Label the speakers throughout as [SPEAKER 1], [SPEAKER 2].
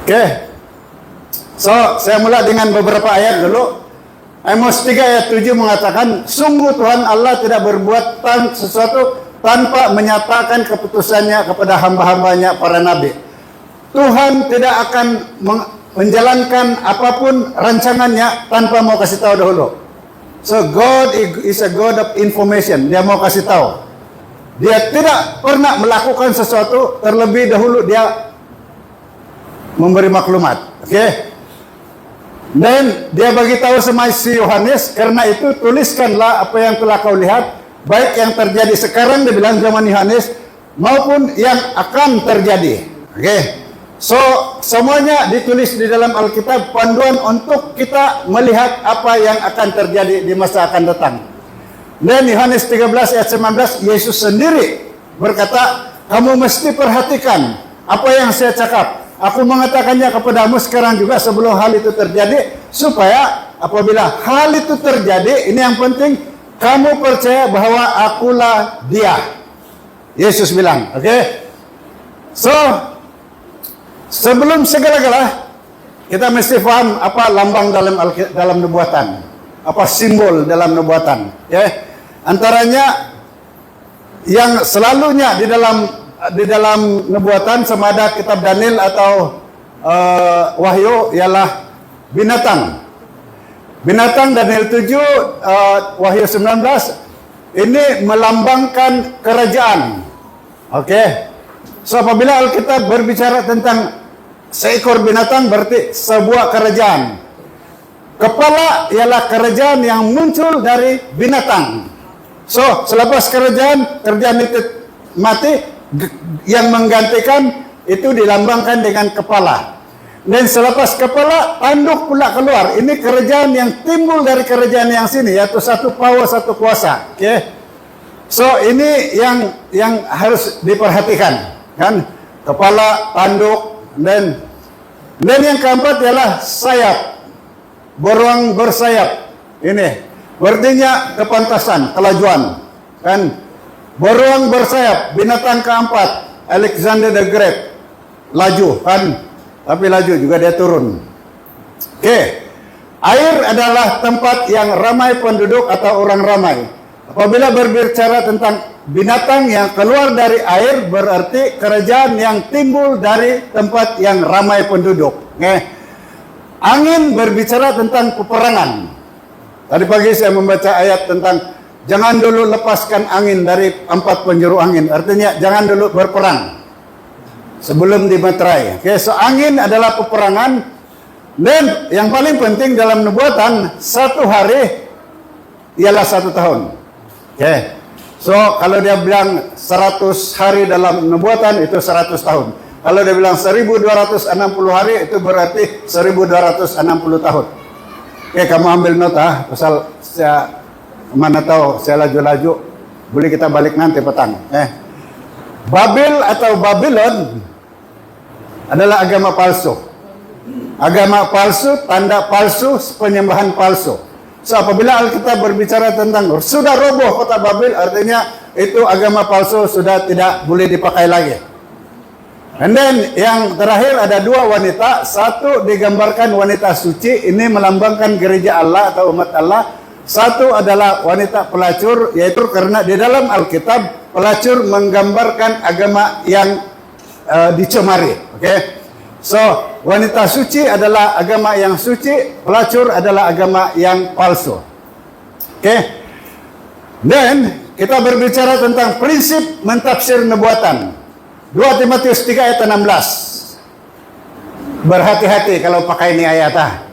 [SPEAKER 1] Oke. So, saya mulai dengan beberapa ayat dulu. Amos 3 ayat 7 mengatakan, sungguh Tuhan Allah tidak berbuat sesuatu tanpa menyatakan keputusannya kepada hamba-hambanya para nabi. Tuhan tidak akan menjalankan apapun rancangannya tanpa mau kasih tahu dahulu. So God is a God of information. Dia mau kasih tahu. Dia tidak pernah melakukan sesuatu terlebih dahulu dia memberi maklumat. Oke. Dan dia bagi tahu sama si Yohanes, karena itu tuliskanlah apa yang telah kau lihat, baik yang terjadi sekarang, dia bilang zaman Yohanes, maupun yang akan terjadi. Oke. So, semuanya ditulis di dalam Alkitab, panduan untuk kita melihat apa yang akan terjadi di masa akan datang. Dan Yohanes 13 ayat 19, Yesus sendiri berkata, kamu mesti perhatikan apa yang saya cakap. Aku mengatakannya kepadamu sekarang juga sebelum hal itu terjadi, supaya apabila hal itu terjadi, ini yang penting, kamu percaya bahwa akulah dia. Yesus bilang, oke? So, sebelum segala-gala, kita mesti paham apa lambang dalam nubuatan, apa simbol dalam nubuatan. Ya, antaranya yang selalunya di dalam nubuatan sama ada kitab Daniel atau Wahyu ialah binatang. Binatang Daniel 7, Wahyu 19 ini melambangkan kerajaan. Oke. So apabila Alkitab berbicara tentang seekor binatang berarti sebuah kerajaan. Kepala ialah kerajaan yang muncul dari binatang. So selepas kerajaan itu mati, yang menggantikan itu dilambangkan dengan kepala. Dan selepas kepala, tanduk pula keluar. Ini kerajaan yang timbul dari kerajaan yang sini, yaitu satu power, satu kuasa. Oke. So ini yang harus diperhatikan, kan? Kepala, tanduk, dan yang keempat ialah sayap, beruang bersayap. Ini berartinya kepantasan, kelajuan, kan? Beruang bersayap, binatang keempat, Alexander the Great, laju, kan? Tapi laju juga dia turun. Oke. Air adalah tempat yang ramai penduduk atau orang ramai. Apabila berbicara tentang binatang yang keluar dari air, berarti kerajaan yang timbul dari tempat yang ramai penduduk. Oke. Angin berbicara tentang peperangan. Tadi pagi saya membaca ayat tentang jangan dulu lepaskan angin dari 4 penjuru angin. Artinya jangan dulu berperang sebelum dimeterai. Oke, so angin adalah peperangan. Dan yang paling penting dalam nubuatan, 1 hari ialah 1 tahun. Oke. So kalau dia bilang 100 hari dalam nubuatan itu 100 tahun. Kalau dia bilang 1260 hari itu berarti 1260 tahun. Oke, kamu ambil nota pasal saya mana tahu saya laju-laju, boleh kita balik nanti petang. Babel atau Babylon adalah agama palsu. Agama palsu, tanda palsu, penyembahan palsu. So apabila Alkitab berbicara tentang sudah roboh kota Babel, artinya itu agama palsu sudah tidak boleh dipakai lagi. And then yang terakhir ada 2 wanita, satu digambarkan wanita suci, ini melambangkan gereja Allah atau umat Allah. Satu adalah wanita pelacur, yaitu karena di dalam Alkitab pelacur menggambarkan agama yang dicemari. Oke. So, wanita suci adalah agama yang suci, pelacur adalah agama yang palsu. Oke. Dan kita berbicara tentang prinsip mentafsir nubuatan. 2 Timotius 3 ayat 16. Berhati-hati kalau pakai ini ayat.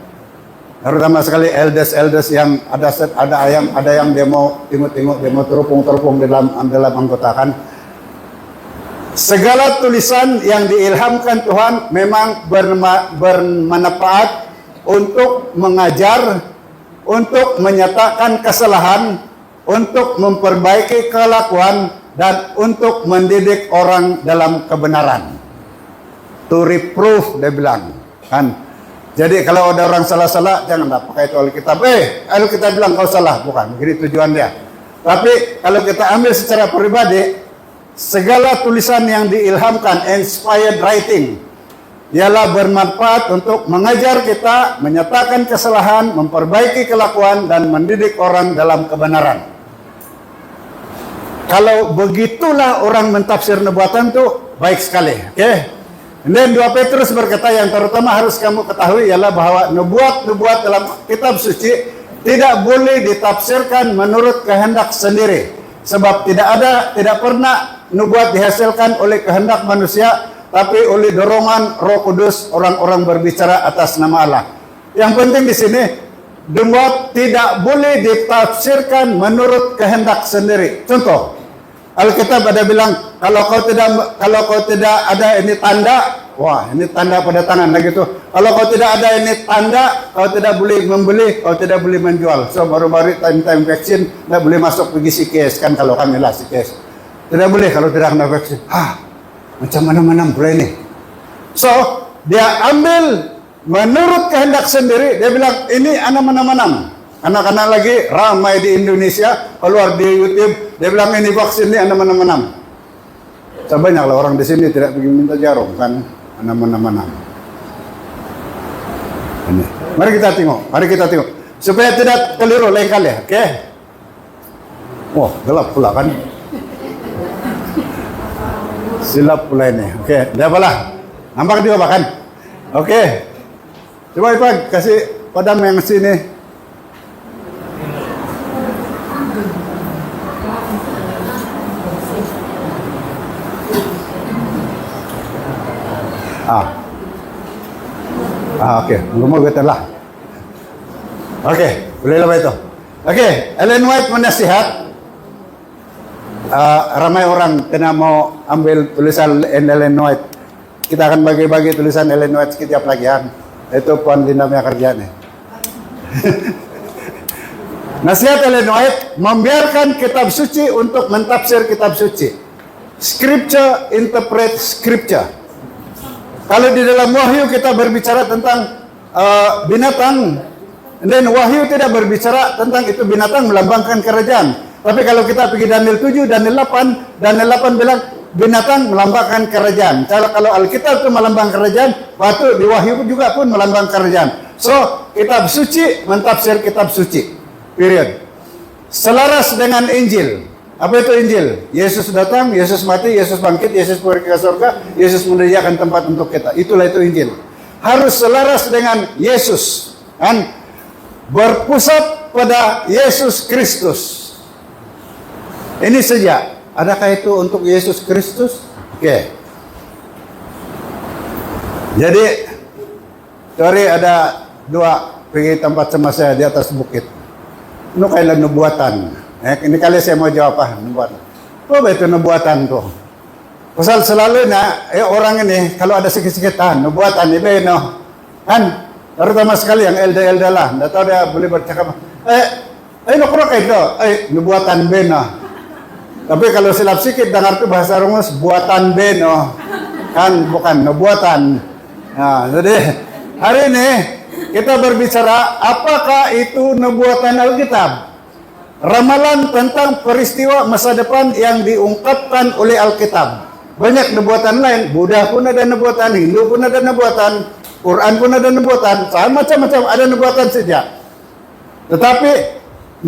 [SPEAKER 1] Terutama sekali elders yang ada yang demo tengok demo terupung di dalam anggotakan. Segala tulisan yang diilhamkan Tuhan memang bermanfaat untuk mengajar, untuk menyatakan kesalahan, untuk memperbaiki kelakuan, dan untuk mendidik orang dalam kebenaran. To reproof, dia bilang, kan? Jadi kalau ada orang salah-salah, janganlah pakai itu Alkitab. Alkitab bilang kau salah, bukan. Jadi tujuan dia. Tapi kalau kita ambil secara pribadi, segala tulisan yang diilhamkan, inspired writing, ialah bermanfaat untuk mengajar kita, menyatakan kesalahan, memperbaiki kelakuan, dan mendidik orang dalam kebenaran. Kalau begitulah orang mentafsir nubuatan itu baik sekali. Oke. Dan 2 Petrus berkata yang terutama harus kamu ketahui ialah bahwa nubuat-nubuat dalam kitab suci tidak boleh ditafsirkan menurut kehendak sendiri. Sebab tidak pernah nubuat dihasilkan oleh kehendak manusia, tapi oleh dorongan Roh Kudus orang-orang berbicara atas nama Allah. Yang penting di sini, nubuat tidak boleh ditafsirkan menurut kehendak sendiri. Contoh, Alkitab ada bilang kalau kau tidak ada ini tanda, wah ini tanda pada tangan lagi tuh. Kalau kau tidak ada ini tanda, kau tidak boleh membeli, kau tidak boleh menjual. So baru-baru time vaksin tidak boleh masuk pergi psikis kan kalau kami lah psikis. Tidak boleh kalau tidak kena vaksin. Macam mana pula ini. So dia ambil menurut kehendak sendiri. Dia bilang ini anak-anak. Anak-anak lagi ramai di Indonesia, keluar di YouTube, dia bilang ini vaksin ini anak-anak. So banyaklah orang di sini tidak pergi minta jarum kan anak-anak. Ini. Mari kita tengok. Supaya tidak keliru lain kali, oke? Wah, gelap pula kan? Silap pula ini, oke? Tidak apalah. Nampak juga bahkan. Oke. Coba Ipan kasih padam yang sini. Oke, ngomong betul lah. Oke, boleh lah itu. Oke, Ellen White menasihat. Ramai orang kena mau ambil tulisan Ellen White. Kita akan bagi-bagi tulisan Ellen White setiap lagian. Itu Puan Linda punya kerjaan. Nasihat Ellen White, membiarkan kitab suci untuk mentafsir kitab suci. Scripture interpret scripture. Kalau di dalam wahyu kita berbicara tentang binatang, dan wahyu tidak berbicara tentang itu binatang melambangkan kerajaan. Tapi kalau kita pergi Daniel 7, Daniel 8 bilang binatang melambangkan kerajaan. Kalau Alkitab itu melambangkan kerajaan, waktu di wahyu juga pun melambangkan kerajaan. So, kitab suci mentafsir kitab suci. Period. Selaras dengan Injil. Apa itu Injil? Yesus datang, Yesus mati, Yesus bangkit, Yesus pergi ke surga, Yesus menyediakan tempat untuk kita. Itulah itu Injil. Harus selaras dengan Yesus, kan? Berpusat pada Yesus Kristus. Ini saja. Adakah itu untuk Yesus Kristus? Oke. Jadi, sorry ada 2 pergi tempat sama saya di atas bukit. Ini kayak nubuatan. Ini kali saya mau jawab nubuatan. Apa itu nubuatan tuh? Pasal selalu orang ini kalau ada sikit-sikit nubuatan ini kan terutama sekali yang elda lah. Tidak tahu dia boleh bercakap. Nukrok itu, nubuatan beno. Tapi kalau silap sikit dengar tuh bahasa rumus buatan beno, kan bukan nubuatan. Nah, jadi hari ini kita berbicara apakah itu nubuatan Alkitab? Ramalan tentang peristiwa masa depan yang diungkapkan oleh Alkitab. Banyak nubuatan lain, Buddha pun ada nubuatan, Hindu pun ada nubuatan, Quran pun ada nubuatan, macam-macam ada nubuatan saja. Tetapi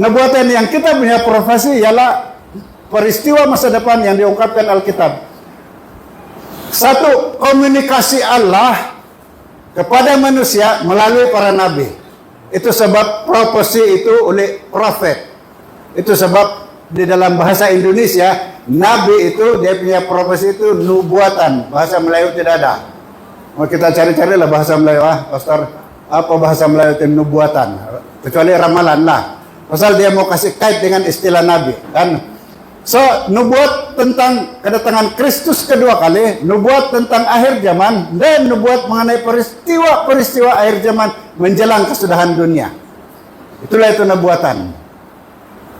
[SPEAKER 1] nubuatan yang kita punya profesi ialah peristiwa masa depan yang diungkapkan Alkitab. Satu, komunikasi Allah kepada manusia melalui para nabi. Itu sebab profesi itu oleh prophet. Itu sebab di dalam bahasa Indonesia, nabi itu dia punya profesi itu nubuatan. Bahasa Melayu tidak ada. Mau kita cari-carilah bahasa Melayu, Pastor, apa bahasa Melayu itu nubuatan? Kecuali ramalan lah. Pasal dia mau kasih kait dengan istilah nabi, kan? So, nubuat tentang kedatangan Kristus kedua kali, nubuat tentang akhir zaman, dan nubuat mengenai peristiwa-peristiwa akhir zaman menjelang kesudahan dunia. Itulah itu nubuatan.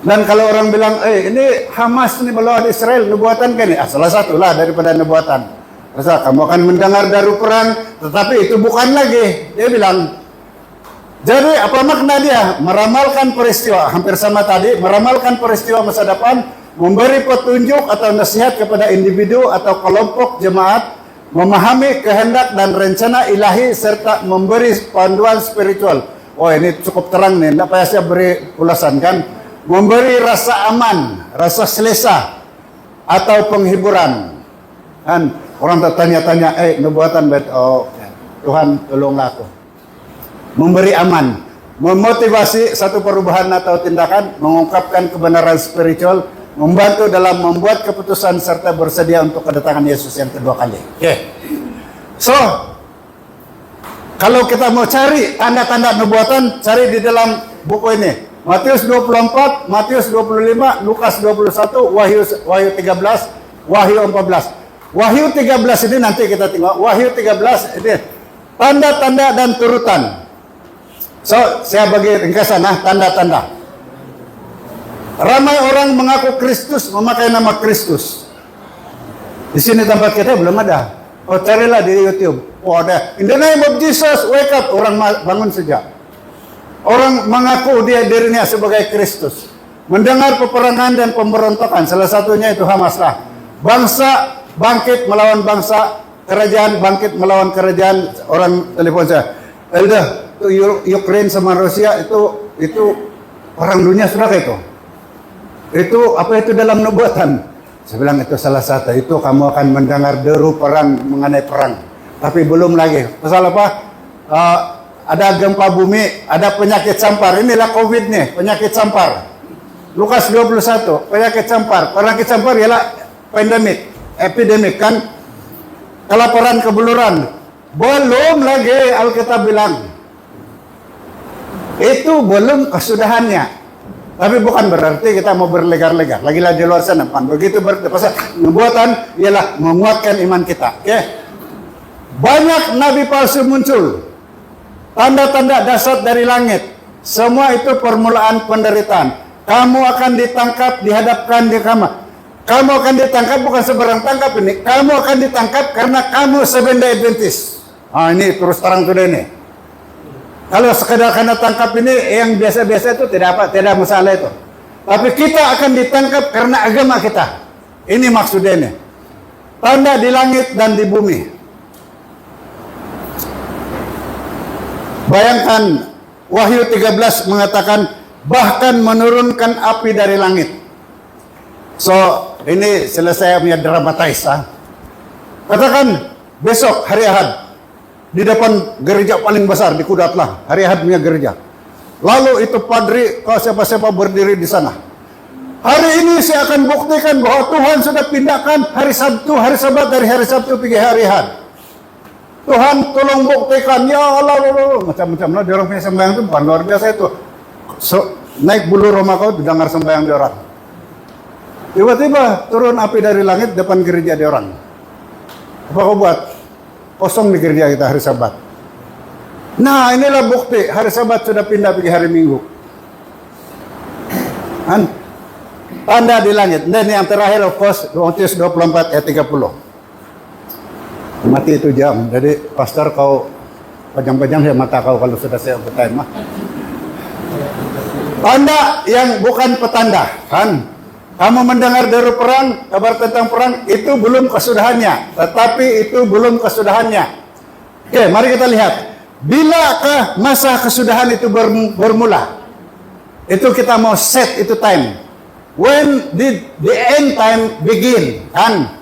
[SPEAKER 1] Dan kalau orang bilang, ini Hamas ini melawan Israel, nubuatan kan? Salah satulah daripada nubuatan. Masa kamu akan mendengar daru perang, tetapi itu bukan lagi. Dia bilang, jadi apa makna dia? Meramalkan peristiwa, hampir sama tadi, meramalkan peristiwa masa depan, memberi petunjuk atau nasihat kepada individu atau kelompok jemaat memahami kehendak dan rencana ilahi serta memberi panduan spiritual. Oh, ini cukup terang nih, tidak payah saya beri ulasan kan. Memberi rasa aman, rasa selesa atau penghiburan. Kan orang tertanya-tanya, nubuatan bet, oh Tuhan tolonglah aku. Memberi aman, memotivasi satu perubahan atau tindakan, mengungkapkan kebenaran spiritual, membantu dalam membuat keputusan serta bersedia untuk kedatangan Yesus yang kedua kali. Oke. So, kalau kita mau cari tanda-tanda nubuatan, cari di dalam buku ini. Matius 24, Matius 25, Lukas 21, Wahyu 13, Wahyu 14. Wahyu 13 ini nanti kita tengok. Wahyu 13 ini tanda-tanda dan turutan. So, saya bagi ringkasan tanda-tanda. Ramai orang mengaku Kristus, memakai nama Kristus. Di sini tempat kita belum ada. Oh, carilah di YouTube. Oh, ada. In the name of Jesus, wake up. Orang bangun sejak. Orang mengaku dirinya sebagai Kristus. Mendengar peperangan dan pemberontakan. Salah satunya itu Hamas lah. Bangsa bangkit melawan bangsa. Kerajaan bangkit melawan kerajaan. Orang telepon saya. Elda, Ukraine sama Rusia itu orang dunia sudah kayak itu. Itu apa itu dalam nubuatan? Saya bilang itu salah satu. Itu kamu akan mendengar deru perang mengenai perang. Tapi belum lagi. Pasal apa? Ada gempa bumi, ada penyakit sampar. Inilah COVID nih, penyakit sampar. Lukas 21, penyakit sampar. Penyakit sampar ialah pandemik, epidemik kan? Kelaparan, kebeluran. Belum lagi Alkitab bilang. Itu belum kesudahannya. Tapi bukan berarti kita mau berlegar-legar. Lagi-lagi di luar sana. Begitu pasal nubuatan ialah menguatkan iman kita. Okay? Banyak nabi palsu muncul. Tanda-tanda dahsyat dari langit. Semua itu permulaan penderitaan. Kamu akan ditangkap, dihadapkan di kamar. Kamu akan ditangkap bukan sebarang tangkap ini. Kamu akan ditangkap karena kamu Seventh Day Adventist. Ini terus terang sudah ini. Kalau sekedar karena tangkap ini yang biasa-biasa itu tidak masalah itu. Tapi kita akan ditangkap karena agama kita. Ini maksudnya ini. Tanda di langit dan di bumi. Bayangkan Wahyu 13 mengatakan bahkan menurunkan api dari langit. So, ini selesai punya dramatize. Katakan besok hari Ahad. Di depan gereja paling besar di Kudatlah, hari Ahad punya gereja. Lalu itu padri, kalau siapa-siapa berdiri di sana. Hari ini saya akan buktikan bahwa Tuhan sudah pindahkan hari Sabtu, hari Sabat dari hari Sabtu pergi hari Ahad. Tuhan tolong buktikan, ya Allah, macam-macam lah. Dia orang punya sembahyang itu bukan luar biasa itu. So, naik bulu Roma kau dengar sembahyang dia orang. Tiba-tiba turun api dari langit depan gereja dia orang. Apa kau buat? Kosong di gereja kita hari Sabat. Nah, inilah bukti hari Sabat sudah pindah pergi hari Minggu. Tanda di langit. Dan yang terakhir of course Matius 24 ayat 30. Mati itu jam. Jadi pastor kau panjang-panjang saya mata kau kalau sudah saya bertanya. Tanda yang bukan petanda, kan? Kamu mendengar deru perang, kabar tentang perang, itu belum kesudahannya. Tetapi itu belum kesudahannya. Oke, mari kita lihat. Bilakah masa kesudahan itu bermula? Itu kita mau set itu time. When did the end time begin? Kan?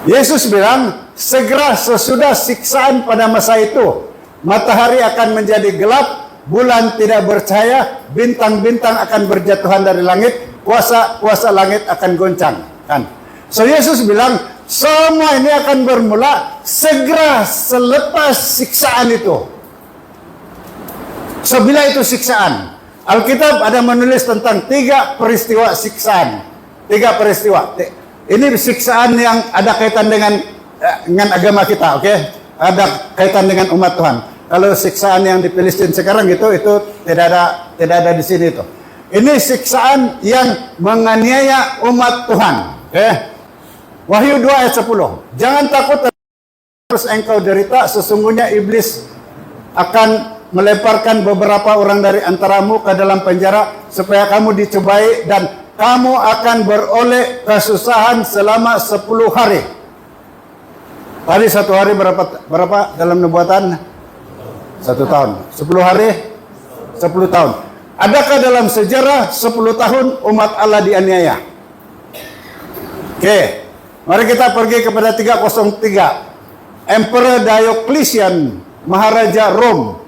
[SPEAKER 1] Yesus bilang, segera sesudah siksaan pada masa itu, matahari akan menjadi gelap, bulan tidak bercahaya, bintang-bintang akan berjatuhan dari langit, kuasa langit akan goncang, kan? So Yesus bilang semua ini akan bermula segera selepas siksaan itu. So bila itu siksaan, Alkitab ada menulis tentang 3 peristiwa siksaan. 3 peristiwa. Ini siksaan yang ada kaitan dengan agama kita, oke? Ada kaitan dengan umat Tuhan. Kalau siksaan yang di Palestina sekarang itu tidak ada di sini itu. Ini siksaan yang menganiaya umat Tuhan. Wahyu 2 ayat 10. Jangan takut terus engkau derita, sesungguhnya iblis akan melemparkan beberapa orang dari antaramu ke dalam penjara supaya kamu dicobai dan kamu akan beroleh kesusahan selama 10 hari. Tadi 1 hari berapa dalam nubuatan? 1 tahun. 10 hari 10 tahun. Adakah dalam sejarah 10 tahun umat Allah dianiaya? Oke, mari kita pergi kepada 303. Emperor Diocletian, Maharaja Rom,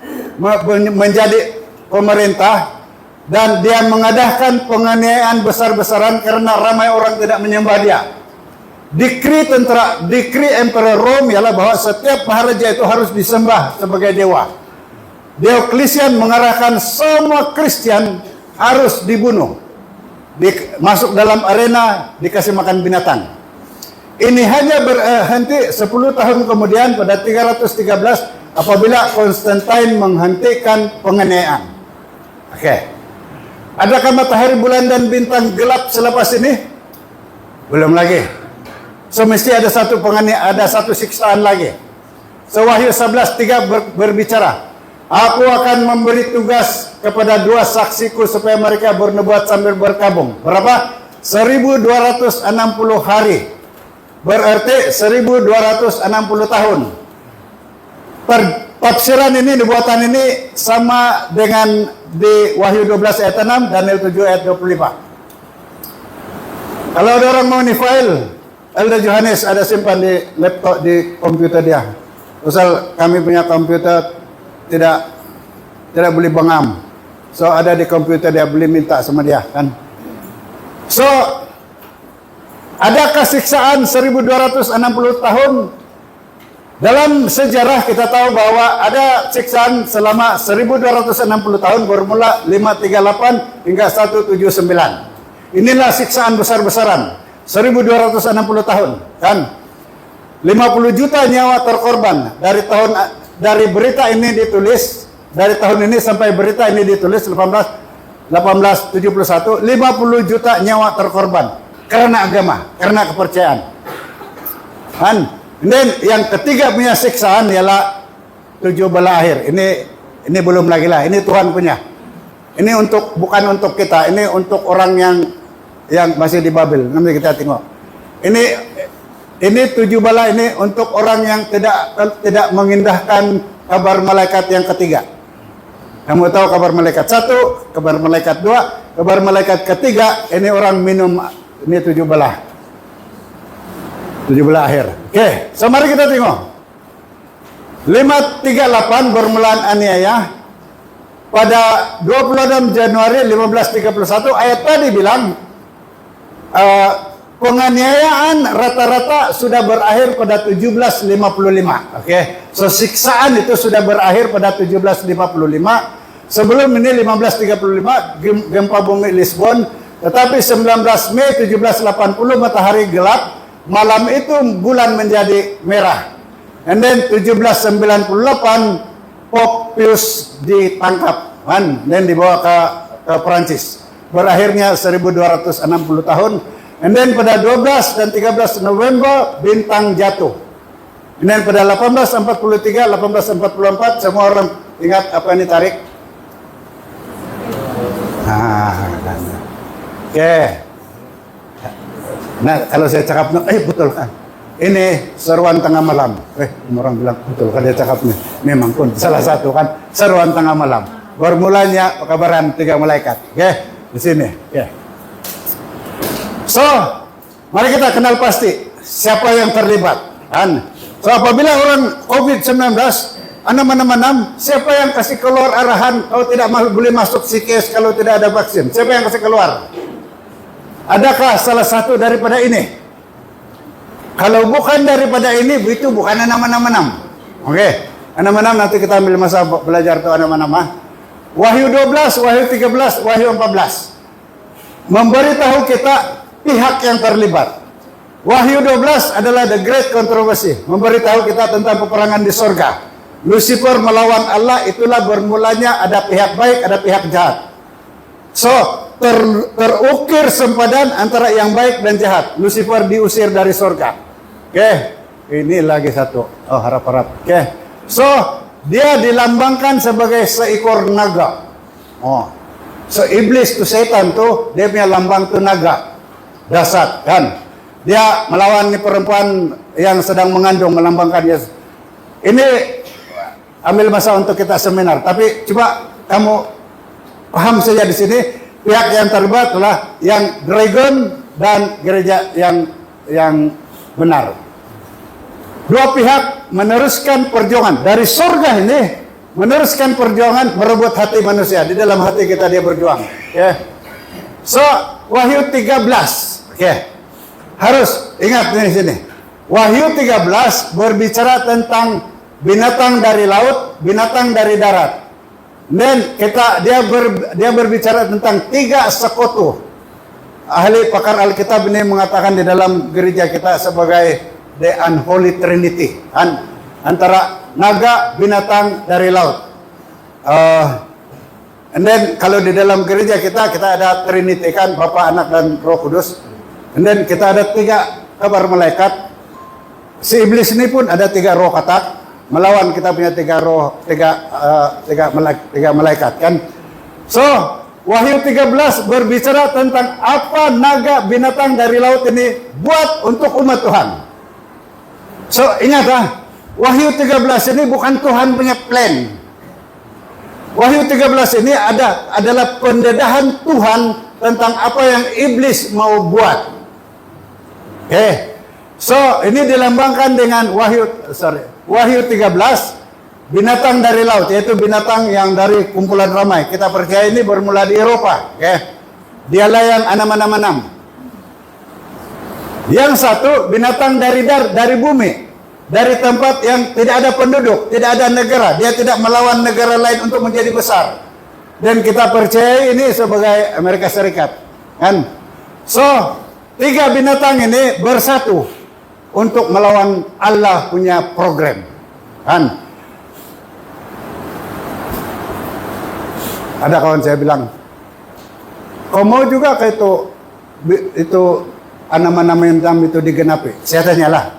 [SPEAKER 1] menjadi pemerintah, dan dia mengadakan penganiayaan besar-besaran karena ramai orang tidak menyembah dia. Dekri Emperor Rom ialah bahwa setiap maharaja itu harus disembah sebagai dewa. Diocletian mengarahkan semua Kristen harus dibunuh, masuk dalam arena, dikasih makan binatang. Ini hanya berhenti 10 tahun kemudian pada 313 apabila Konstantin menghentikan penganiayaan. Oke. Adakah matahari, bulan, dan bintang gelap selepas ini? Belum lagi. Mesti ada satu siksaan lagi. Wahyu 11:3 berbicara, aku akan memberi tugas kepada 2 saksiku supaya mereka bernubuat sambil berkabung. Berapa? 1260 hari. Berarti 1260 tahun. Tafsiran ini, nubuatan ini sama dengan di Wahyu 12 ayat 6, Daniel 7 ayat 25. Kalau ada orang mau nih file, Elder Johannes ada simpan di laptop, di komputer dia. Asal kami punya komputer tidak boleh bangam. So ada di komputer dia, boleh minta sama dia kan. So adakah siksaan 1260 tahun? Dalam sejarah kita tahu bahwa ada siksaan selama 1260 tahun bermula 538 hingga 179. Inilah siksaan besar-besaran 1260 tahun kan. 50 juta nyawa terkorban dari berita ini ditulis, dari tahun ini sampai berita ini ditulis 1871, 50 juta nyawa terkorban karena agama, karena kepercayaan kan. Dan yang ketiga punya siksaan ialah 7 bala akhir. Ini belum lagi lah, ini Tuhan punya. Ini bukan untuk kita, ini untuk orang yang masih di Babel. Nanti kita tengok. Ini 7 bala ini untuk orang yang tidak mengindahkan kabar malaikat yang ketiga. Kamu tahu kabar malaikat 1, kabar malaikat 2, kabar malaikat ketiga, ini orang minum ini 7 bala. 7 bala akhir. Oke, so mari kita tengok. 538 bermulaan aniaya. Pada 26 Januari 1531 ayat tadi bilang penganiayaan rata-rata sudah berakhir pada 1755. Oke, so siksaan itu sudah berakhir pada 1755. Sebelum ini 1535 gempa bumi Lisbon, tetapi 19 Mei 1780 matahari gelap, malam itu bulan menjadi merah. And then 1798 Pope Pius ditangkap dan dibawa ke Perancis. Berakhirnya 1260 tahun. And then pada 12 dan 13 November bintang jatuh. And then pada 1843, 1844 semua orang ingat apa ini tarik? Oke. Nah, kalau saya cakap, betul kan? Ini seruan tengah malam. Orang bilang betul kan dia cakapnya. Memang pun salah satu kan seruan tengah malam. Bermulanya pekabaran 3 malaikat. Oke, di sini. Oke. So, mari kita kenal pasti siapa yang terlibat. Kan? So, apabila orang COVID-19 siapa yang kasih keluar arahan kalau tidak boleh masuk psikis kalau tidak ada vaksin? Siapa yang kasih keluar? Adakah salah satu daripada ini? Kalau bukan daripada ini, itu bukan 666. Oke, 666 nanti kita ambil masa belajar tuh 666. Wahyu 12, Wahyu 13, Wahyu 14 memberitahu kita pihak yang terlibat. Wahyu 12 adalah the great controversy, memberitahu kita tentang peperangan di sorga. Lucifer melawan Allah, itulah bermulanya ada pihak baik, ada pihak jahat. So, terukir sempadan antara yang baik dan jahat. Lucifer diusir dari sorga. Oke, ini lagi satu. Oh, harap-harap. Oke, so dia dilambangkan sebagai seekor naga. Oh, so iblis tuh setan tuh dia punya lambang tuh naga. Dasar kan? Dia melawan perempuan yang sedang mengandung melambangkan Yesus. Ini ambil masa untuk kita seminar, tapi coba kamu paham saja di sini pihak yang terlibat adalah yang dragon dan gereja yang benar. Dua pihak meneruskan perjuangan dari surga ini, meneruskan perjuangan merebut hati manusia. Di dalam hati kita dia berjuang. Ya. So Wahyu 13, harus ingat di sini. Wahyu 13 berbicara tentang binatang dari laut, binatang dari darat. Dan dia berbicara tentang 3 sekutu. Ahli pakar Alkitab ini mengatakan di dalam gereja kita sebagai the unholy trinity, antara naga, binatang dari laut. And then kalau di dalam gereja kita ada trinity kan, Bapa, Anak dan Roh Kudus. And then kita ada 3 kabar malaikat. Si iblis ini pun ada 3 roh katak melawan kita punya 3 roh, 3 malaikat kan. So Wahyu 13 berbicara tentang apa naga binatang dari laut ini buat untuk umat Tuhan. So ingat Wahyu 13 ini bukan Tuhan punya plan. Wahyu 13 ini adalah pendedahan Tuhan tentang apa yang iblis mau buat. So ini dilambangkan dengan Wahyu 13. Binatang dari laut, yaitu binatang yang dari kumpulan ramai. Kita percaya ini bermula di Eropa. Dialah yang anam-anam. Yang satu binatang dari bumi, dari tempat yang tidak ada penduduk, tidak ada negara. Dia tidak melawan negara lain untuk menjadi besar. Dan kita percaya ini sebagai Amerika Serikat. Kan? So 3 binatang ini bersatu untuk melawan Allah punya program. Kan? Ada kawan saya bilang, kau mau juga kayak itu anam-anam itu digenapi? Saya tanyalah.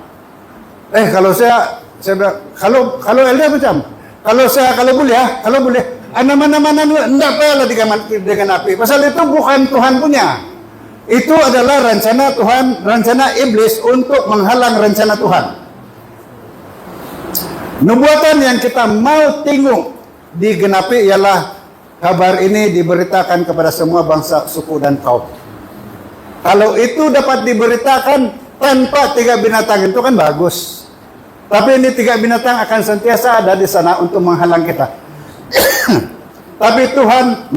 [SPEAKER 1] Kalau saya bilang, kalau LDR macam, kalau boleh, anam-anam enggak payahlah digenapi. Pasal itu bukan Tuhan punya. Itu adalah rencana Tuhan, rencana iblis untuk menghalang rencana Tuhan. Nubuatan yang kita mau tengok digenapi ialah kabar ini diberitakan kepada semua bangsa, suku dan kaum. Kalau itu dapat diberitakan tanpa 3 binatang itu kan bagus. Tapi ini 3 binatang akan sentiasa ada di sana untuk menghalang kita. Tapi Tuhan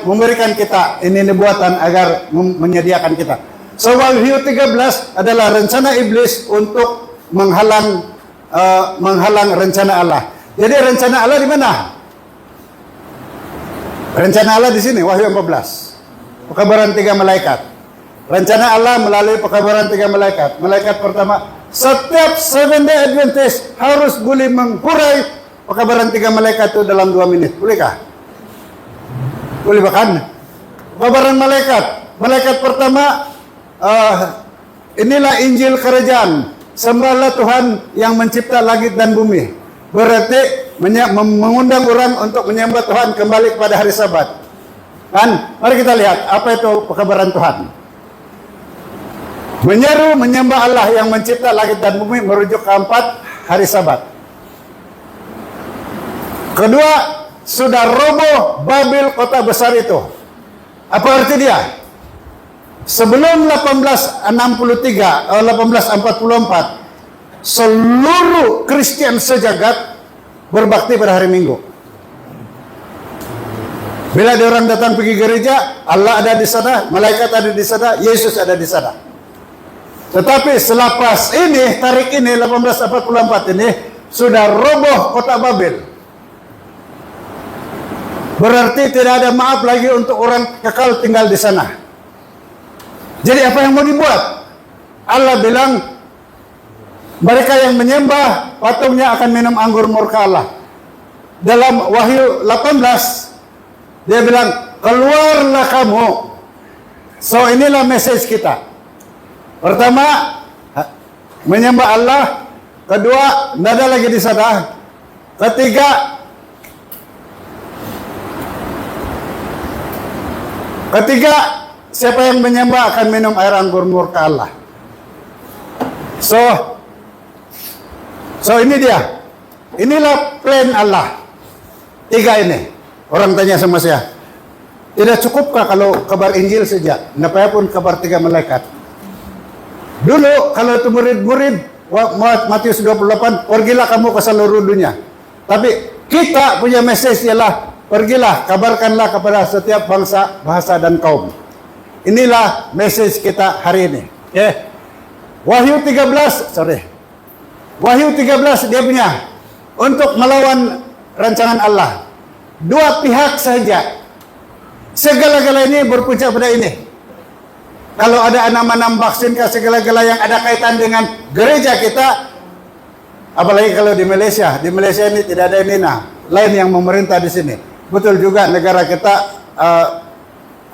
[SPEAKER 1] memberikan kita ini nubuatan agar menyediakan kita. So Wahyu 13 adalah rencana iblis untuk menghalang rencana Allah. Jadi rencana Allah di mana? Rencana Allah di sini, Wahyu 14. Pekabaran 3 malaikat. Rencana Allah melalui pekabaran 3 malaikat. Malaikat pertama, setiap 7-day Adventist harus boleh menghurai pekabaran 3 malaikat itu dalam 2 menit. Bolehkah? Boleh bahkan. Pekabaran malaikat. Malaikat pertama, inilah Injil kerajaan. Sembahlah Tuhan yang mencipta langit dan bumi. Berarti mengundang orang untuk menyembah Tuhan kembali kepada hari Sabat. Kan? Mari kita lihat apa itu pekabaran Tuhan. Menyeru menyembah Allah yang mencipta langit dan bumi merujuk ke 4 hari Sabat. Kedua, sudah roboh Babel kota besar itu. Apa arti dia? Sebelum 1844 seluruh Kristen sejagat berbakti pada hari Minggu. Bila ada orang datang pergi gereja, Allah ada di sana, malaikat ada di sana, Yesus ada di sana. Tetapi selepas ini, tarik ini 1844 ini sudah roboh kota Babel. Berarti tidak ada maaf lagi untuk orang kekal tinggal di sana. Jadi apa yang mau dibuat? Allah bilang, mereka yang menyembah patungnya akan minum anggur murka Allah. Dalam Wahyu 18, dia bilang, keluarlah kamu. So inilah message kita. Pertama, menyembah Allah. Kedua, tidak ada lagi di sana. Ketiga, siapa yang menyembah akan minum air anggur murka Allah. So, So ini dia. Inilah plan Allah. 3 ini. Orang tanya sama saya, tidak cukupkah kalau kabar Injil saja? Kenapa pun kabar 3 malaikat? Dulu kalau itu murid-murid Matius 28, pergilah kamu ke seluruh dunia. Tapi kita punya message ialah, pergilah, kabarkanlah kepada setiap bangsa, bahasa dan kaum. Inilah message kita hari ini. Okay. Wahyu 13 dia punya untuk melawan rancangan Allah. 2 pihak saja. Segala-gala ini berpuncak pada ini. Kalau ada nama-nama vaksin ke segala-gala yang ada kaitan dengan gereja kita, apalagi kalau di Malaysia ini tidak ada ini lain yang memerintah di sini. Betul juga negara kita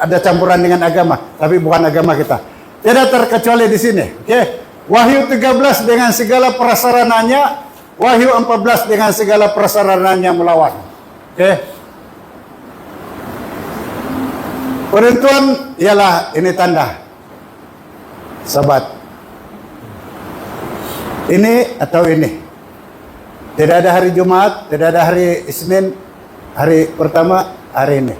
[SPEAKER 1] ada campuran dengan agama, tapi bukan agama kita. Tidak terkecuali di sini. Okay. Wahyu 13 dengan segala prasarananya, Wahyu 14 dengan segala prasarananya melawan. Okay. Penentuan ialah ini tanda. Sahabat. Ini atau ini. Tidak ada hari Jumat, tidak ada hari Isnin, hari pertama hari ini.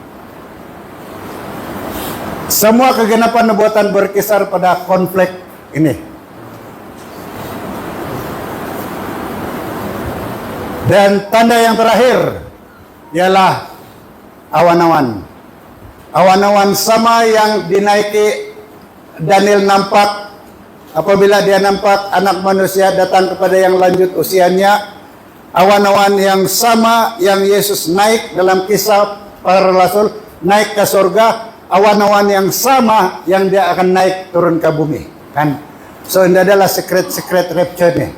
[SPEAKER 1] Semua kegenapan nubuatan berkisar pada konflik ini. Dan tanda yang terakhir ialah awan-awan. Awan-awan sama yang dinaiki Daniel nampak apabila dia nampak anak manusia datang kepada yang lanjut usianya. Awan-awan yang sama yang Yesus naik dalam kisah para rasul, naik ke surga. Awan-awan yang sama yang dia akan naik turun ke bumi. Kan? So ini adalah secret rapture nih.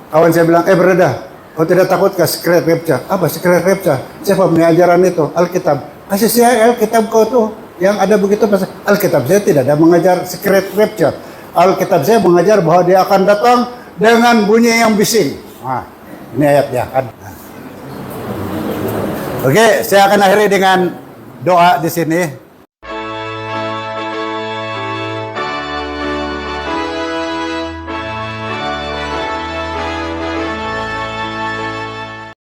[SPEAKER 1] Kawan saya bilang, brother, kau tidak takut ke secret rapture? Apa secret rapture? Siapa punya ajaran itu? Alkitab. Kasih saya Alkitab kau tuh yang ada begitu. Alkitab saya tidak ada mengajar secret rapture. Alkitab saya mengajar bahwa dia akan datang dengan bunyi yang bising. Nah, ini ayatnya kan. Oke, saya akan akhiri dengan doa di sini.